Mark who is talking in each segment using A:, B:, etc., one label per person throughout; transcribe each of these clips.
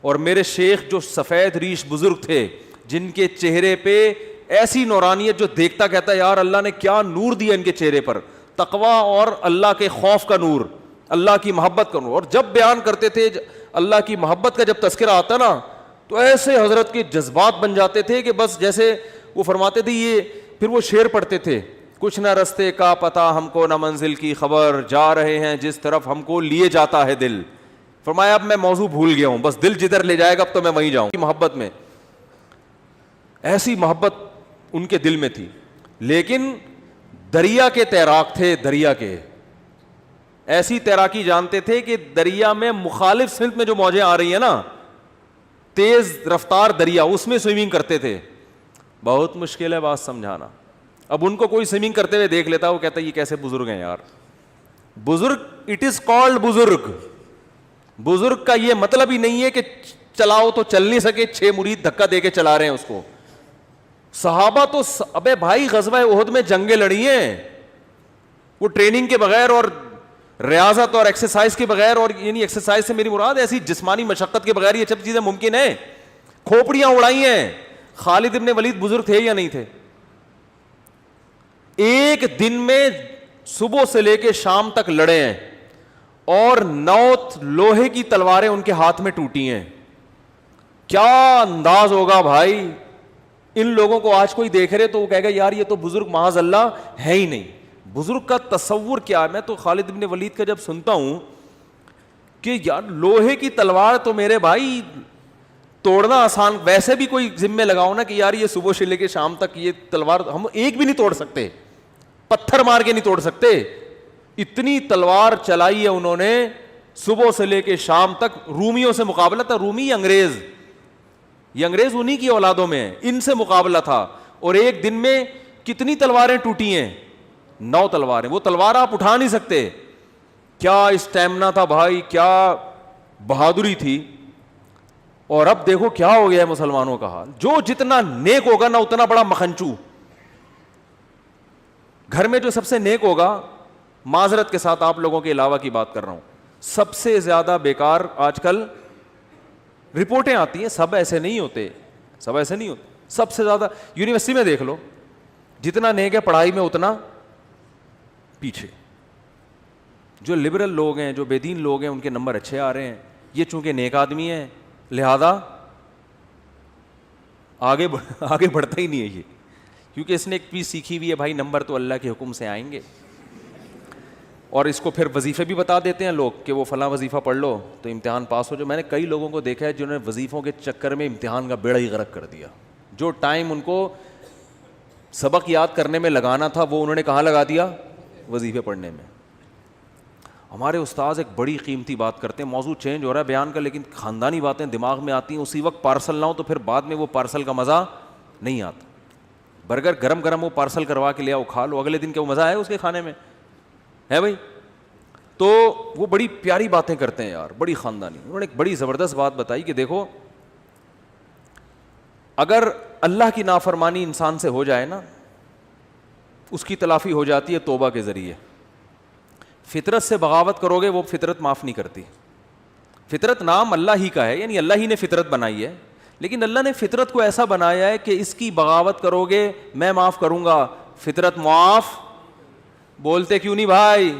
A: اور میرے شیخ جو سفید ریش بزرگ تھے, جن کے چہرے پہ ایسی نورانیت جو دیکھتا کہتا ہے یار اللہ نے کیا نور دیا ان کے چہرے پر, تقوی اور اللہ کے خوف کا نور, اللہ کی محبت کا نور. اور جب بیان کرتے تھے اللہ کی محبت کا جب تذکرہ آتا نا تو ایسے حضرت کے جذبات بن جاتے تھے کہ بس جیسے وہ فرماتے تھے یہ, پھر وہ شعر پڑھتے تھے, کچھ نہ رستے کا پتہ ہم کو نہ منزل کی خبر, جا رہے ہیں جس طرف ہم کو لیے جاتا ہے دل. فرمایا اب میں موضوع بھول گیا ہوں, بس دل جدھر لے جائے گا اب تو میں وہیں جاؤں. محبت میں ایسی محبت ان کے دل میں تھی. لیکن دریا کے تیراک تھے, دریا کے ایسی تیراکی جانتے تھے کہ دریا میں مخالف سمت میں جو موجیں آ رہی ہیں نا, تیز رفتار دریا, اس میں سوئمنگ کرتے تھے. بہت مشکل ہے بات سمجھانا. اب ان کو کوئی سوئمنگ کرتے ہوئے دیکھ لیتا, وہ کہتا ہے یہ کیسے بزرگ ہیں یار. بزرگ, اٹ از کالڈ بزرگ. بزرگ کا یہ مطلب ہی نہیں ہے کہ چلاؤ تو چل نہیں سکے, 6 مرید دھکا دے کے چلا رہے ہیں اس کو. صحابہ تو ابے بھائی غزوہ احد میں جنگیں لڑی ہیں, وہ ٹریننگ کے بغیر اور ریاضت اور ایکسرسائز کے بغیر, اور یعنی ایکسرسائز سے میری مراد ایسی جسمانی مشقت کے بغیر یہ سب چیزیں ممکن ہیں. کھوپڑیاں اڑائی ہیں. خالد ابن ولید بزرگ تھے یا نہیں تھے؟ ایک دن میں صبح سے لے کے شام تک لڑے ہیں اور 9 لوہے کی تلواریں ان کے ہاتھ میں ٹوٹی ہیں. کیا انداز ہوگا بھائی. ان لوگوں کو آج کوئی دیکھ رہے تو وہ کہے گا یار یہ تو بزرگ معاذ اللہ ہے ہی نہیں. بزرگ کا تصور کیا ہے. میں تو خالد ابن ولید کا جب سنتا ہوں کہ یار لوہے کی تلوار تو میرے بھائی توڑنا آسان, ویسے بھی کوئی ذمہ لگاؤ نا کہ یار یہ صبح سے لے کے شام تک یہ تلوار ہم ایک بھی نہیں توڑ سکتے, پتھر مار کے نہیں توڑ سکتے. اتنی تلوار چلائی ہے انہوں نے صبح سے لے کے شام تک. رومیوں سے مقابلہ تھا. رومی انگریز, یہ انگریز انہی کی اولادوں میں ہیں, ان سے مقابلہ تھا. اور ایک دن میں کتنی تلواریں ٹوٹی ہیں؟ 9 تلواریں. وہ تلوار آپ اٹھا نہیں سکتے. کیا اسٹیمنا تھا بھائی, کیا بہادری تھی. اور اب دیکھو کیا ہو گیا ہے مسلمانوں کا حال. جو جتنا نیک ہوگا نا اتنا بڑا مکھنچو. گھر میں جو سب سے نیک ہوگا, معذرت کے ساتھ آپ لوگوں کے علاوہ کی بات کر رہا ہوں, سب سے زیادہ بیکار آج کل رپورٹیں آتی ہیں. سب ایسے نہیں ہوتے, سب ایسے نہیں ہوتے. سب سے زیادہ یونیورسٹی میں دیکھ لو, جتنا نیک ہے پڑھائی میں اتنا پیچھے. جو لبرل لوگ ہیں, جو بے دین لوگ ہیں, ان کے نمبر اچھے آ رہے ہیں. یہ چونکہ نیک آدمی ہے لہذا آگے بڑھتا ہی نہیں ہے یہ, کیونکہ اس نے ایک چیز سیکھی ہوئی ہے بھائی, نمبر تو اللہ کے حکم سے آئیں گے. اور اس کو پھر وظیفے بھی بتا دیتے ہیں لوگ کہ وہ فلاں وظیفہ پڑھ لو تو امتحان پاس ہو جائے. میں نے کئی لوگوں کو دیکھا ہے جنہوں نے وظیفوں کے چکر میں امتحان کا بیڑا ہی غرق کر دیا. جو ٹائم ان کو سبق یاد کرنے میں لگانا تھا وہ انہوں نے کہاں لگا دیا؟ وظیفے پڑھنے میں. ہمارے استاذ ایک بڑی قیمتی بات کرتے ہیں, موضوع چینج ہو رہا ہے بیان کا, لیکن خاندانی باتیں دماغ میں آتی ہیں. اسی وقت پارسل نہ ہو تو پھر بعد میں وہ پارسل کا مزہ نہیں آتا. برگر گرم گرم وہ پارسل کروا کے لے آؤ, کھا لو, اگلے دن کیا وہ مزہ ہے اس کے کھانے میں ہے بھائی. تو وہ بڑی پیاری باتیں کرتے ہیں یار, بڑی خاندانی. انہوں نے ایک بڑی زبردست بات بتائی کہ دیکھو اگر اللہ کی نافرمانی انسان سے ہو جائے نا, اس کی تلافی ہو جاتی ہے توبہ کے ذریعے. فطرت سے بغاوت کرو گے وہ فطرت معاف نہیں کرتی. فطرت نام اللہ ہی کا ہے, یعنی اللہ ہی نے فطرت بنائی ہے, لیکن اللہ نے فطرت کو ایسا بنایا ہے کہ اس کی بغاوت کرو گے میں معاف کروں گا. فطرت معاف بولتے کیوں نہیں بھائی؟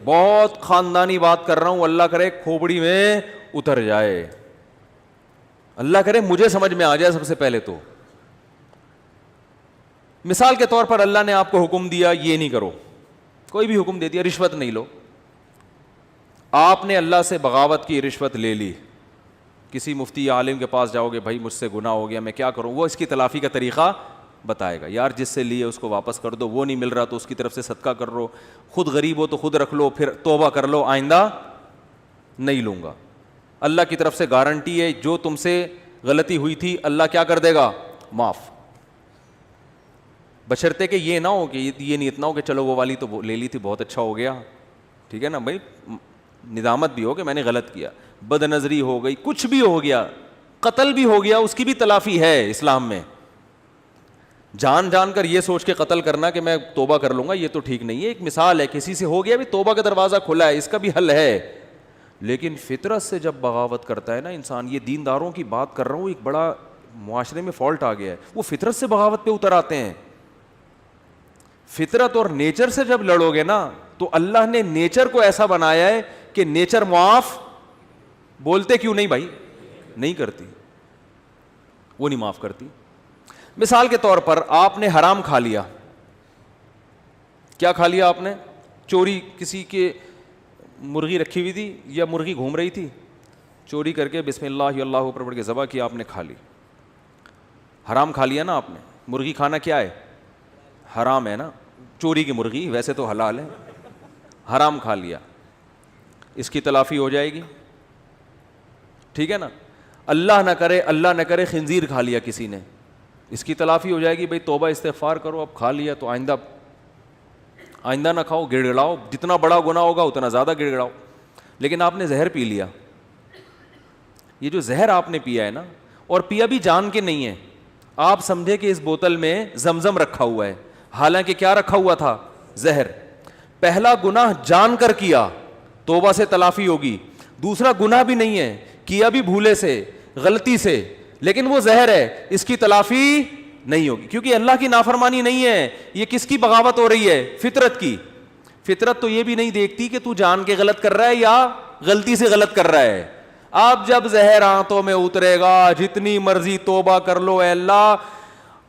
A: بہت خاندانی بات کر رہا ہوں, اللہ کرے کھوپڑی میں اتر جائے, اللہ کرے مجھے سمجھ میں آ جائے. سب سے پہلے تو مثال کے طور پر اللہ نے آپ کو حکم دیا یہ نہیں کرو, کوئی بھی حکم دے دیا, رشوت نہیں لو. آپ نے اللہ سے بغاوت کی, رشوت لے لی. کسی مفتی یا عالم کے پاس جاؤ گے, بھائی مجھ سے گناہ ہو گیا میں کیا کروں, وہ اس کی تلافی کا طریقہ بتائے گا. یار جس سے لیے اس کو واپس کر دو, وہ نہیں مل رہا تو اس کی طرف سے صدقہ کر لو, خود غریب ہو تو خود رکھ لو, پھر توبہ کر لو آئندہ نہیں لوں گا. اللہ کی طرف سے گارنٹی ہے جو تم سے غلطی ہوئی تھی اللہ کیا کر دے گا؟ معاف. بشرطے کہ یہ نہ ہو کہ یہ نیت نہ ہو کہ چلو وہ والی تو لے لی تھی بہت اچھا ہو گیا, ٹھیک ہے نا بھائی, ندامت بھی ہو کہ میں نے غلط کیا, بد نظری ہو گئی, کچھ بھی ہو گیا, قتل بھی ہو گیا, اس کی بھی تلافی ہے اسلام میں. جان جان کر یہ سوچ کے قتل کرنا کہ میں توبہ کر لوں گا, یہ تو ٹھیک نہیں ہے. ایک مثال ہے, کسی سے ہو گیا بھی توبہ کا دروازہ کھلا ہے, اس کا بھی حل ہے. لیکن فطرت سے جب بغاوت کرتا ہے نا انسان, یہ دینداروں کی بات کر رہا ہوں, ایک بڑا معاشرے میں فالٹ آ گیا ہے, وہ فطرت سے بغاوت پہ اتر آتے ہیں. فطرت اور نیچر سے جب لڑو گے نا تو اللہ نے نیچر کو ایسا بنایا ہے کہ نیچر معاف بولتے کیوں نہیں بھائی, نہیں کرتی, وہ نہیں معاف کرتی. مثال کے طور پر آپ نے حرام کھا لیا. کیا کھا لیا آپ نے؟ چوری, کسی کے مرغی رکھی ہوئی تھی یا مرغی گھوم رہی تھی, چوری کر کے بسم اللہ اللہ اوپر پڑھ کے ذبح کیا, آپ نے کھا لی. حرام کھا لیا نا آپ نے. مرغی کھانا کیا ہے؟ حرام ہے نا. چوری کی مرغی ویسے تو حلال ہے, حرام کھا لیا, اس کی تلافی ہو جائے گی, ٹھیک ہے نا. اللہ نہ کرے خنزیر کھا لیا کسی نے, اس کی تلافی ہو جائے گی, بھائی توبہ استغفار کرو, اب کھا لیا تو آئندہ نہ کھاؤ, گڑ گڑاؤ, جتنا بڑا گناہ ہوگا اتنا زیادہ گڑ گڑاؤ. لیکن آپ نے زہر پی لیا. یہ جو زہر آپ نے پیا ہے نا, اور پیا بھی جان کے نہیں ہے, آپ سمجھے کہ اس بوتل میں زمزم رکھا ہوا ہے, حالانکہ کیا رکھا ہوا تھا؟ زہر. پہلا گناہ جان کر کیا, توبہ سے تلافی ہوگی. دوسرا گناہ بھی نہیں ہے, کیا بھی بھولے سے, غلطی سے, لیکن وہ زہر ہے, اس کی تلافی نہیں ہوگی, کیونکہ اللہ کی نافرمانی نہیں ہے. یہ کس کی بغاوت ہو رہی ہے؟ فطرت کی. فطرت تو یہ بھی نہیں دیکھتی کہ تو جان کے غلط کر رہا ہے یا غلطی سے غلط کر رہا ہے. اب جب زہر آنتوں میں اترے گا, جتنی مرضی توبہ کر لو, اے اللہ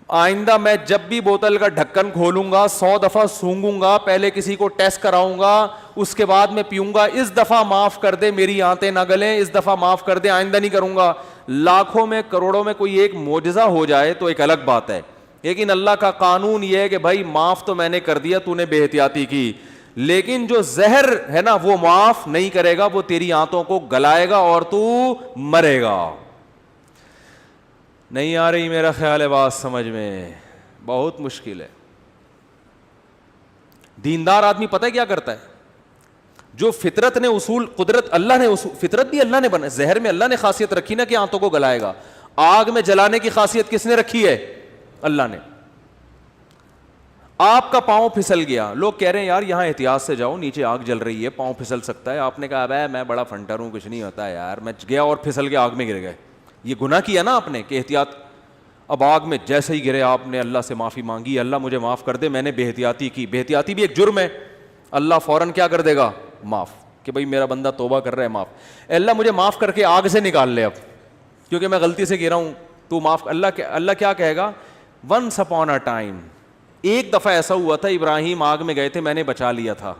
A: آئندہ میں جب بھی بوتل کا ڈھکن کھولوں گا 100 دفعہ سونگوں گا, پہلے کسی کو ٹیسٹ کراؤں گا, اس کے بعد میں پیوں گا, اس دفعہ معاف کر دے, میری آنتیں نہ گلیں, اس دفعہ معاف کر دے, آئندہ نہیں کروں گا. لاکھوں میں کروڑوں میں کوئی ایک معجزہ ہو جائے تو ایک الگ بات ہے, لیکن اللہ کا قانون یہ ہے کہ بھائی معاف تو میں نے کر دیا, تو نے بے احتیاطی کی, لیکن جو زہر ہے نا وہ معاف نہیں کرے گا, وہ تیری آنتوں کو گلائے گا اور تو مرے گا. نہیں آ رہی میرا خیال ہے بات سمجھ میں؟ بہت مشکل ہے. دیندار آدمی پتہ ہے کیا کرتا ہے؟ جو فطرت نے اصول, قدرت اللہ نے اصول, فطرت بھی اللہ نے بنا, زہر میں اللہ نے خاصیت رکھی نا کہ آنتوں کو گلائے گا. آگ میں جلانے کی خاصیت کس نے رکھی ہے؟ اللہ نے. آپ کا پاؤں پھسل گیا, لوگ کہہ رہے ہیں یار یہاں احتیاط سے جاؤ, نیچے آگ جل رہی ہے, پاؤں پھسل سکتا ہے. آپ نے کہا بھائی میں بڑا فنٹر ہوں, کچھ نہیں ہوتا ہے یار, میں گیا اور پھسل کے آگ میں گر گئے. یہ گناہ کیا نا آپ نے کہ احتیاط. اب آگ میں جیسے ہی گرے آپ نے اللہ سے معافی مانگی, اللہ مجھے معاف کر دے, میں نے بے احتیاطی کی. بے احتیاطی بھی ایک جرم ہے, اللہ فوراً کیا کر دے گا؟ معاف, کہ بھائی میرا بندہ توبہ کر رہا ہے, معاف. اللہ مجھے معاف کر کے آگ سے نکال لے اب, کیونکہ میں غلطی سے گرا ہوں, تو معاف. اللہ کیا کہے گا؟ ونس اپون اے ٹائم, ایک دفعہ ایسا ہوا تھا, ابراہیم آگ میں گئے تھے, میں نے بچا لیا تھا.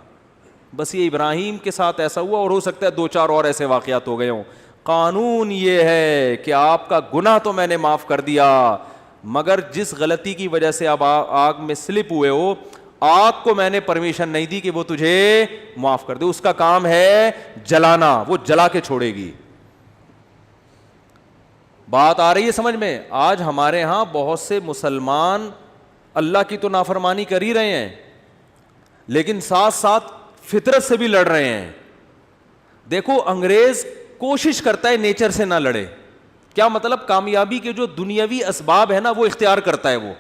A: بس یہ ابراہیم کے ساتھ ایسا ہوا, اور ہو سکتا ہے 2-4 اور ایسے واقعات ہو گئے ہوں. قانون یہ ہے کہ آپ کا گناہ تو میں نے معاف کر دیا, مگر جس غلطی کی وجہ سے آپ آگ میں سلپ ہوئے ہو, آگ کو میں نے پرمیشن نہیں دی کہ وہ تجھے معاف کر دے. اس کا کام ہے جلانا, وہ جلا کے چھوڑے گی. بات آ رہی ہے سمجھ میں؟ آج ہمارے ہاں بہت سے مسلمان اللہ کی تو نافرمانی کر ہی رہے ہیں, لیکن ساتھ ساتھ فطرت سے بھی لڑ رہے ہیں. دیکھو انگریز کوشش کرتا ہے نیچر سے نہ لڑے. کیا مطلب؟ کامیابی کے جو دنیاوی اسباب ہے نا وہ اختیار کرتا ہے وہ,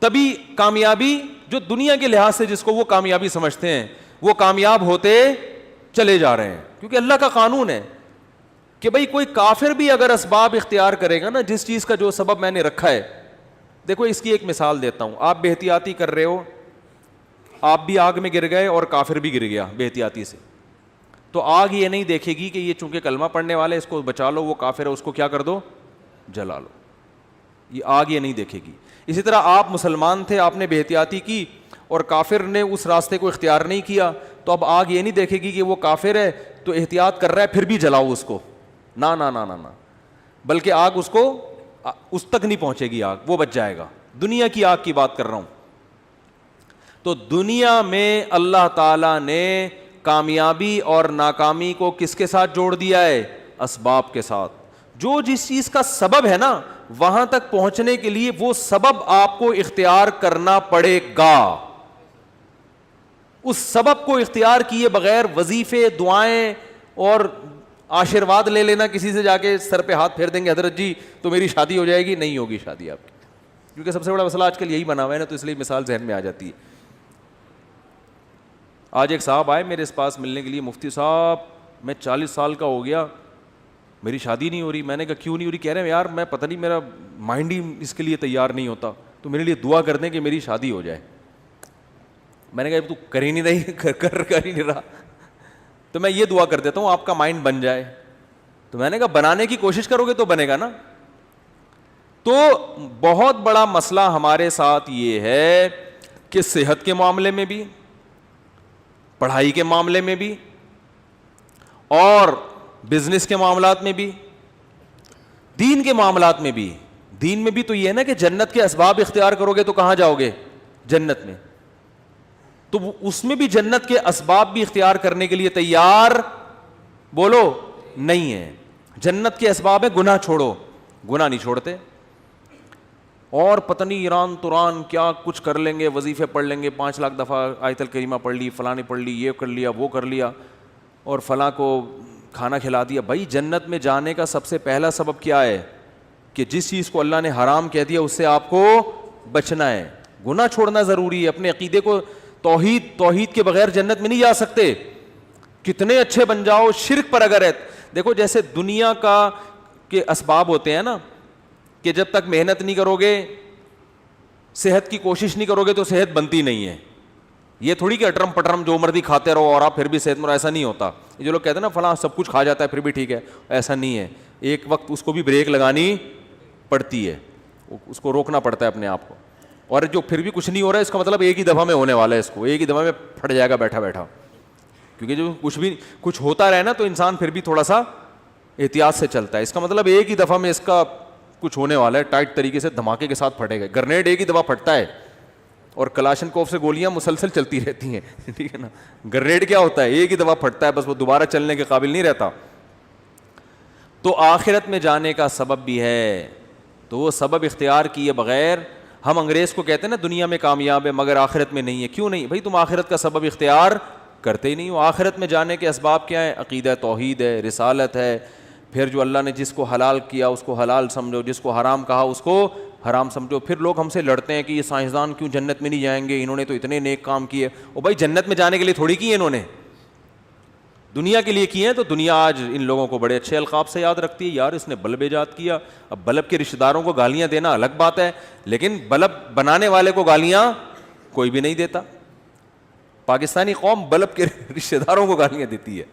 A: تبھی کامیابی جو دنیا کے لحاظ سے جس کو وہ کامیابی سمجھتے ہیں وہ کامیاب ہوتے چلے جا رہے ہیں. کیونکہ اللہ کا قانون ہے کہ بھئی کوئی کافر بھی اگر اسباب اختیار کرے گا نا, جس چیز کا جو سبب میں نے رکھا ہے. دیکھو اس کی ایک مثال دیتا ہوں, آپ بے احتیاطی کر رہے ہو, آپ بھی آگ میں گر گئے اور کافر بھی گر گیا بے احتیاطی سے, تو آگ یہ نہیں دیکھے گی کہ یہ چونکہ کلمہ پڑھنے والے, اس کو بچا لو, وہ کافر ہے اس کو کیا کر دو, جلا لو. یہ آگ یہ نہیں دیکھے گی. اسی طرح آپ مسلمان تھے, آپ نے بے احتیاطی کی اور کافر نے اس راستے کو اختیار نہیں کیا, تو اب آگ یہ نہیں دیکھے گی کہ وہ کافر ہے تو احتیاط کر رہا ہے پھر بھی جلاؤ اس کو. نہ نہ نہ نہ, بلکہ آگ اس کو اس تک نہیں پہنچے گی, آگ وہ بچ جائے گا. دنیا کی آگ کی بات کر رہا ہوں. تو دنیا میں اللہ تعالیٰ نے کامیابی اور ناکامی کو کس کے ساتھ جوڑ دیا ہے؟ اسباب کے ساتھ. جو جس چیز کا سبب ہے نا وہاں تک پہنچنے کے لیے وہ سبب آپ کو اختیار کرنا پڑے گا. اس سبب کو اختیار کیے بغیر وظیفے, دعائیں اور آشیرواد لے لینا, کسی سے جا کے سر پہ ہاتھ پھیر دیں گے حضرت جی تو میری شادی ہو جائے گی, نہیں ہوگی شادی آپ کی. کیونکہ سب سے بڑا مسئلہ آج کل یہی بنا ہوا ہے نا, تو اس لیے مثال ذہن میں آ جاتی ہے. آج ایک صاحب آئے میرے پاس ملنے کے لیے, مفتی صاحب میں 40 سال کا ہو گیا, میری شادی نہیں ہو رہی. میں نے کہا کیوں نہیں ہو رہی؟ کہہ رہے ہیں یار میں پتہ نہیں, میرا مائنڈ ہی اس کے لیے تیار نہیں ہوتا, تو میرے لیے دعا کر دیں کہ میری شادی ہو جائے. میں نے کہا تو کر ہی نہیں رہی, کر ہی نہیں رہا, تو میں یہ دعا کر دیتا ہوں آپ کا مائنڈ بن جائے. تو میں نے کہا بنانے کی کوشش کرو گے تو بنے گا نا. تو بہت بڑا مسئلہ ہمارے ساتھ یہ ہے کہ صحت کے معاملے میں بھی, پڑھائی کے معاملے میں بھی, اور بزنس کے معاملات میں بھی, دین کے معاملات میں بھی. دین میں بھی تو یہ ہے نا کہ جنت کے اسباب اختیار کرو گے تو کہاں جاؤ گے؟ جنت میں. تو اس میں بھی جنت کے اسباب بھی اختیار کرنے کے لیے تیار بولو نہیں ہے. جنت کے اسباب ہے گناہ چھوڑو, گناہ نہیں چھوڑتے, اور پتہ نہیں ایران توران کیا کچھ کر لیں گے, وظیفے پڑھ لیں گے, 5 لاکھ دفعہ آیت الکریمہ پڑھ لی, فلاں نے پڑھ لی, یہ کر لیا, وہ کر لیا, اور فلاں کو کھانا کھلا دیا. بھائی جنت میں جانے کا سب سے پہلا سبب کیا ہے؟ کہ جس چیز کو اللہ نے حرام کہہ دیا اس سے آپ کو بچنا ہے. گناہ چھوڑنا ضروری ہے. اپنے عقیدے کو توحید کے بغیر جنت میں نہیں جا سکتے. کتنے اچھے بن جاؤ, شرک پر اگر ہے. دیکھو جیسے دنیا کا کے اسباب ہوتے ہیں نا, کہ جب تک محنت نہیں کرو گے, صحت کی کوشش نہیں کرو گے تو صحت بنتی نہیں ہے. یہ تھوڑی کہ اٹرم پٹرم جو مرضی کھاتے رہو اور آپ پھر بھی صحت مند, ایسا نہیں ہوتا. یہ جو لوگ کہتے ہیں نا فلاں سب کچھ کھا جاتا ہے پھر بھی ٹھیک ہے, ایسا نہیں ہے. ایک وقت اس کو بھی بریک لگانی پڑتی ہے, اس کو روکنا پڑتا ہے اپنے آپ کو. اور جو پھر بھی کچھ نہیں ہو رہا ہے اس کا مطلب ایک ہی دفعہ میں ہونے والا ہے, اس کو ایک ہی دفعہ میں پھٹ جائے گا بیٹھا بیٹھا. کیونکہ جو کچھ ہوتا رہے نا تو انسان پھر بھی تھوڑا سا احتیاط سے چلتا ہے. اس کا مطلب ایک ہی دفعہ میں اس کا کچھ ہونے والا ہے, ٹائٹ طریقے سے دھماکے کے ساتھ پھٹے گا. گرنیڈ ایک ہی دفعہ پھٹتا ہے اور کلاشن کوف سے گولیاں مسلسل چلتی رہتی ہیں, ٹھیک ہے نا. گرنیڈ کیا ہوتا ہے؟ ایک ہی دفعہ پھٹتا ہے, بس وہ دوبارہ چلنے کے قابل نہیں رہتا. تو آخرت میں جانے کا سبب بھی ہے, تو وہ سبب اختیار کیے بغیر ہم انگریز کو کہتے ہیں نا دنیا میں کامیاب ہے مگر آخرت میں نہیں ہے. کیوں نہیں بھائی؟ تم آخرت کا سبب اختیار کرتے ہی نہیں ہو. آخرت میں جانے کے اسباب کیا ہیں؟ عقیدہ توحید ہے, رسالت ہے, پھر جو اللہ نے جس کو حلال کیا اس کو حلال سمجھو, جس کو حرام کہا اس کو حرام سمجھو. پھر لوگ ہم سے لڑتے ہیں کہ یہ سائنسدان کیوں جنت میں نہیں جائیں گے, انہوں نے تو اتنے نیک کام کیے. او بھائی جنت میں جانے کے لیے تھوڑی کیے انہوں نے, دنیا کے لیے کیے ہیں. تو دنیا آج ان لوگوں کو بڑے اچھے القاب سے یاد رکھتی ہے, یار اس نے بلب ایجاد کیا. اب بلب کے رشتہ داروں کو گالیاں دینا الگ بات ہے, لیکن بلب بنانے والے کو گالیاں کوئی بھی نہیں دیتا. پاکستانی قوم بلب کے رشتہ داروں کو گالیاں دیتی ہے,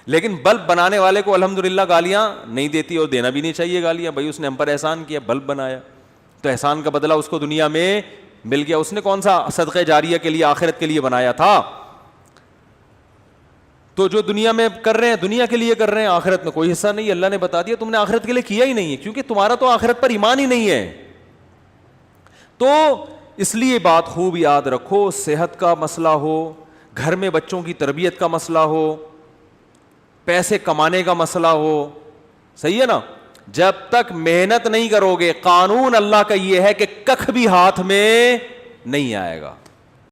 A: لیکن بلب بنانے والے کو الحمدللہ گالیاں نہیں دیتی, اور دینا بھی نہیں چاہیے گالیاں. بھائی اس نے ہم پر احسان کیا, بلب بنایا, تو احسان کا بدلہ اس کو دنیا میں مل گیا. اس نے کون سا صدقہ جاریہ کے لیے آخرت کے لیے بنایا تھا؟ تو جو دنیا میں کر رہے ہیں دنیا کے لیے کر رہے ہیں, آخرت میں کوئی حصہ نہیں. اللہ نے بتا دیا تم نے آخرت کے لیے کیا ہی نہیں ہے, کیونکہ تمہارا تو آخرت پر ایمان ہی نہیں ہے. تو اس لیے بات خوب یاد رکھو, صحت کا مسئلہ ہو, گھر میں بچوں کی تربیت کا مسئلہ ہو, پیسے کمانے کا مسئلہ ہو, صحیح ہے نا, جب تک محنت نہیں کرو گے, قانون اللہ کا یہ ہے کہ ککھ بھی ہاتھ میں نہیں آئے گا.